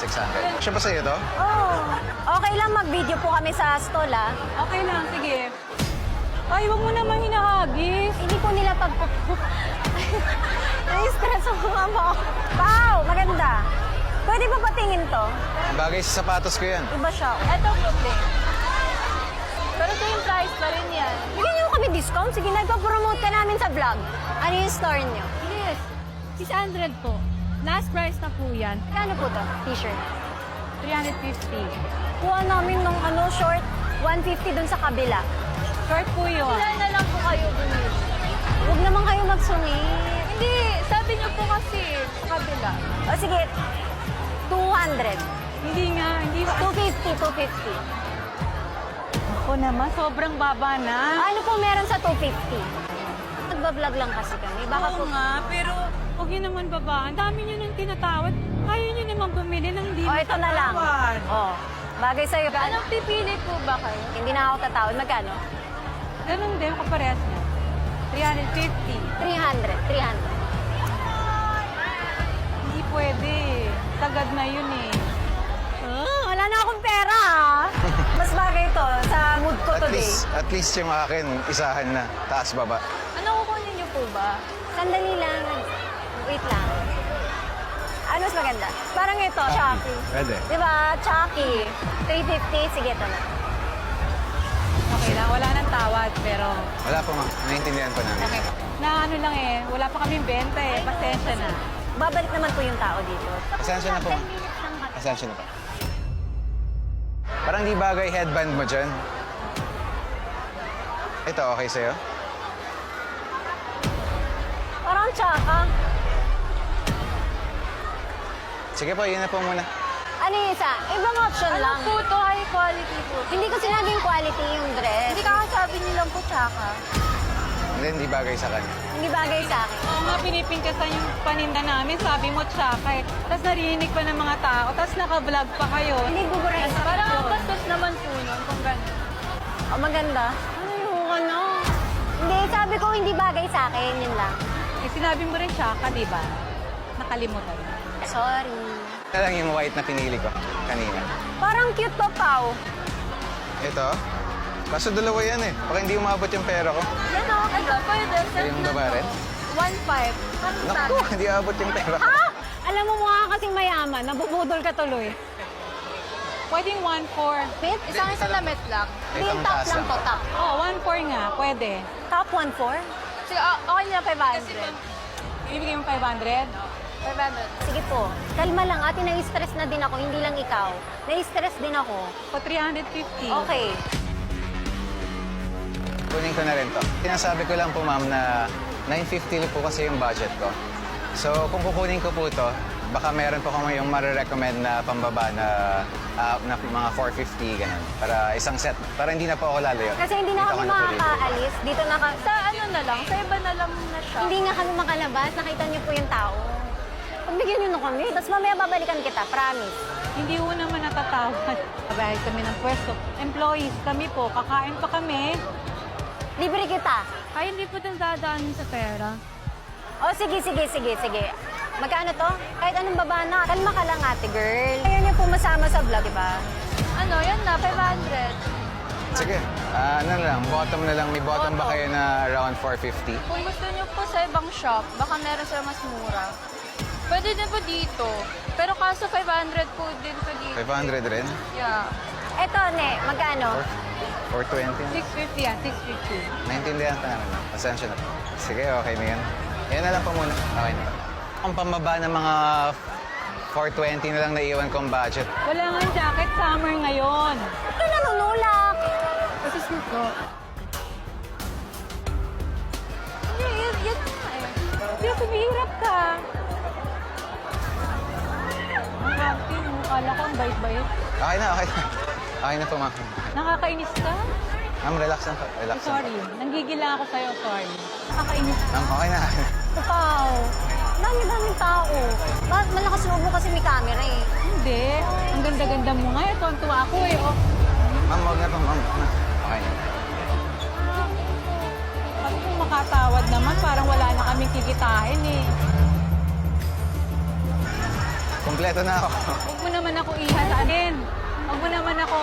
600. Siya ba sa'yo to? Oh, okay lang mag-video po kami sa stall, ah. Okay lang, sige. Ay, wag mo naman hinahagis. Hindi po nila Nai-stress ako nga mo. Wow, maganda. Pwede ba patingin to? Bagay sa sapatos ko yan. Iba siya. Ito, puti. Pero same price pa rin yan. Bigyan niyo kami discount. Sige, nagpa-promote ka namin sa vlog. Ano yung store niyo? Yes, 600 po. Last price na po yan. Kano po to? T-shirt. 350. Kuha namin ng short. 150 dun sa kabila. Short po yun. Ilan na lang po kayo bumili? Huwag naman kayo magsungit. Hindi, sabi niyo po kasi sa kabila. O sige, 200. Hindi nga, hindi ba? 250. Ako naman, sobrang baba na. Ano po meron sa 250? Nagbablog lang kasi kami. Baka Oo po... nga, pero huwag niyo naman babaan. Dami niyo nang tinatawad. Kaya niyo naman bumili ng hindi O, ito na lang. matatawad. O, bagay sa'yo. Anong pipili po ba kayo? Hindi na ako tatawad. Magkano? Ganun din, kaparehas niya. 350. 300. Hindi pwede. Tagad na yun eh. Wala na akong pera, ah. Mas bagay to sa mood ko today. At least yung akin, isahan na. Taas, baba. Ano kukunin niyo po ba? Sandali lang. Wait lang. Ano mas maganda? Parang ito, Chucky. Pwede. Diba? Chucky. 350. Sige, ito na. Okay lang, wala nang tawad, pero... Wala po, ma'am. Naiintindihan po namin. Okay. Na ano lang eh, wala pa kaming benta eh. Pasensya na. Babalik naman po yung tao dito. Pasensya na po, ma'am. Pasensya na po. Parang di bagay headband mo dyan. Ito, okay sa'yo? Parang tsaka. Sige po, yun na po muna. Ano yung isa? Ibang option lang. Ano po to? High quality po. Hindi ko sinabing quality yung dress. Hindi kakasabi nilang po tsaka. Hindi bagay sa kanya. Hindi bagay sa akin. Oo nga, pinipingkasan yung paninda namin. Sabi mo tsaka eh. Tapos narinig pa ng mga tao. Tapos naka-vlog pa kayo. Hindi gugurin sa Parang ang yun. bastos naman po nun kung gano'n. Oh, maganda. Ano yung ano? Hindi, sabi ko hindi bagay sa akin. Yun lang. Eh, sinabi mo rin tsaka, di ba? Nakalimutan. Sorry. Ito lang yung white na pinili ko kanina. Parang cute to, Pao. Ito? Kaso dalawa yan eh. Baka hindi umabot yung pera ko. Yan o, ito pwede. Yung baba rin? 1.5. Naku, hindi abot yung pera ko. Ha? Alam mo mukha kasing mayaman. Nabubudol ka tuloy. Pwedeng 1.4. Fit? Isang damit lang. Hindi, Itong top taas lang lang. to, top. Oo, 1.4 nga. Pwede. Top 1.4? Sige, okay na 500. Ibigay mo 500? 500. Sige po. Kalma lang, ate. Na-stress na din ako. Hindi lang ikaw. Na-stress din ako. Po 350. Okay. Kunin ko na rin to. Sinasabi ko lang po, ma'am, na 950 po kasi yung budget ko. So, kung kukunin ko po to, baka meron po kami yung marirecommend na pambaba na mga 450, ganun. Para isang set. Para hindi na po ako lalayo. Kasi hindi na Dito kami ako na po dito. makakaalis. Dito na kami. Sa ano na lang, sa iba na lang na siya. Hindi nga kami makalabas. Nakita niyo po yung tao. Pagbigyan niyo na kami. Tapos mamaya babalikan kita. Promise. Hindi ko naman natatawad. Bahay kami ng pwesto. Employees kami po, kakain pa kami. Libre kita. Ay, hindi po din dadaanin sa pera. O, sige. Magkano to? Kahit anong baba na. Kalma ka lang, ate girl. Ayaw niyo po masama sa vlog, diba? Ano, yan na, 500. Sige, ano na lang, bottom na lang. May bottom ba Bottom. kayo na around 450? Kung gusto niyo po sa ibang shop, baka meron sila mas mura. Pwede din po dito. Pero kaso 500 po din po dito. 500 rin? Yeah. Eto, ne. Magkano? 420? 650 yan, 650. Naintindihan ka naman, ma'am. Pasensya na po. Sige, okay na yan. Yan na lang po muna. Okay na. Ang pambaba ng mga 420 na lang naiwan kong budget. Wala nga jacket, summer ngayon. Ito nanunulak. Kasi sweet ko. Hindi, yan na nga eh. Hindi, sumihirap ka. Ang happy mo. Kala ko ang bait-bait. Okay na. Okay na po, ma'am. Nakakainis ka? Ma'am, relax lang po. Relax lang po. Sorry. Nanggigila ako sa'yo, sorry. Nakakainis ka. Ma'am, okay na. Pao. Dami-daming tao. Malakas loob mo kasi may camera eh. Hindi. Ang ganda-ganda mo nga. Tuwan-tuwa ako eh. Oh. Ma'am, huwag na po, ma'am. Okay na. Pag kung makatawad naman, parang wala na kaming kikitain eh. Kompleto na ako. Huwag mo naman ako ihasanin. Huwag mo naman ako...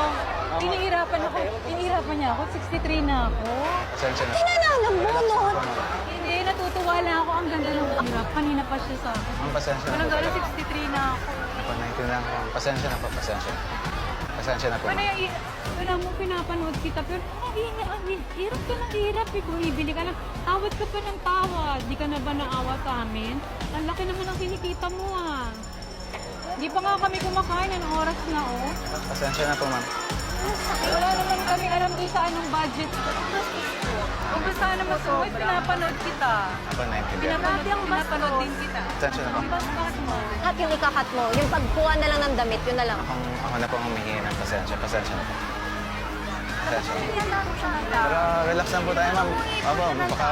Inihirapan niya ako. 63 na ako. Pasensya na. Nananambunot. Hindi, natutuwa lang ako. Ang ganda ng hirap. Kanina pa siya sa akin. Ma'am, pasensya na Walang po. gala, 63 na ako. Ako, 19 lang ako. Pasensya na po, pasensya. Pasensya na po. Ano yung... Wala mo pinapanood kita, pero hirap ka ng hirap eh. Kung ibili ka lang, tawad ka pa ng tawad. Di ka na ba naawa sa amin? Ang laki naman ang kinikita mo ah. Di pa nga kami kumakain, ang oras na oh. Pasensya na po, ma'am. Wala naman kami alam doon sa anong budget. Kung gusto ka naman sumay, pinapanood kita. Ako, 19 lang. Pinapanood din kita. Pasensya na po. Bakit mo? Cut yung ikakat mo. Yung pagkuha na lang ng damit, yun na lang. Ako na po ang humihingi ng pasensya. Pasensya na po. Pasensya na po. Pero relax lang po tayo, ma'am. Opo, baka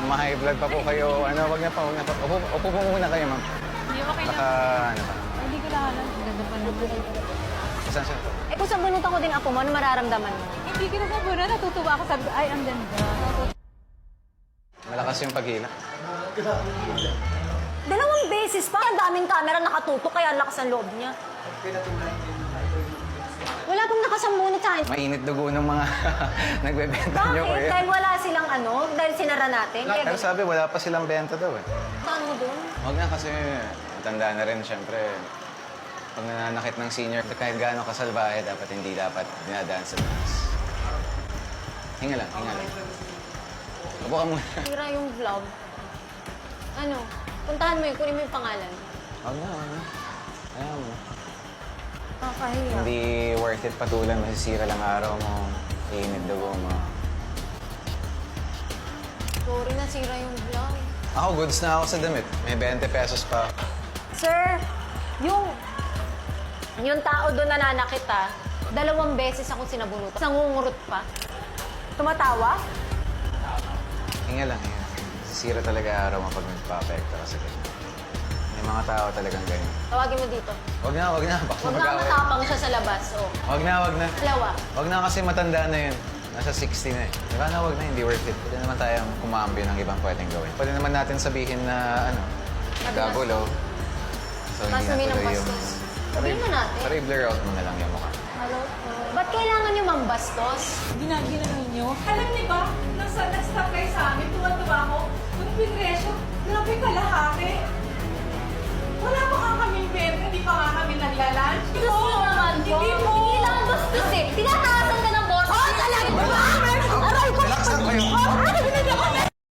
ma-high blood pa po kayo. Ano, wag na po, wag na po. Upo po muna kayo, ma'am. Hindi, okay lang. Baka, ano pa. Hindi ko lang alam. Ganda pa naman. Pasensya na po. Eh kung sabunutan ko din ako mo, ano mararamdaman mo? Hindi ko na muna. Natutuwa ako. Sabi ko, ay, ang ganda. Malakas yung paghila. 2 beses pa. Ang daming camera nakatutok, kaya ang lakas ang loob niya. Wala pong nakasamunot sa akin. Mainit dugo ng mga nagbebenta nyo Bakit? kayo. Dahil wala silang ano? Dahil sinara natin? Kaya Pero sabi, wala pa silang benta daw eh. saan mo doon? Huwag na kasi matanda na rin, syempre. Pag nananakit ng senior, kahit gaano kasalbahe, hindi dapat dinadaan sa taas. Hinga lang, hinga lang. Upo ka muna. Tira yung vlog. Ano? Puntahan mo yun, kunin mo yung pangalan. Huwag na, huwag na. Ayaw mo. Kakahiya. Hindi worth it patulan, masisira lang araw mo. Iinit dugo mo. Sorry, nasira yung vlog. Ako, goods na ako sa damit. May 20 pesos pa. Sir, yung tao doon nananakit 2 beses akong sinabunutan. Nangungurot pa. Tumatawa? Hinga lang, hinga. Masisira talaga araw mo pag nagpa-apekto kasi may mga tao talagang ganyan. Tawagin mo dito. Huwag na, huwag na. Baka Huwag na mag-away. matapang siya sa labas. Oh. Huwag na, huwag na. Dalawa. Huwag na kasi matanda na yun. Nasa 60 na eh. Diba na, huwag na, hindi worth it. Pwede naman tayong kumambyo ng ibang pwedeng gawin. Pwede naman natin sabihin na, nagkagulo. So, Tapos hindi uminom natuloy yung... bastos. Sabihin mo natin. Para i-blur out mo na lang yung mukha. Hello? Ba't kailangan yung mambastos? Ginagina ninyo. Alam niyo ba, nag-stop kayo sa amin, tuwa-tuwa ako. Nung pinre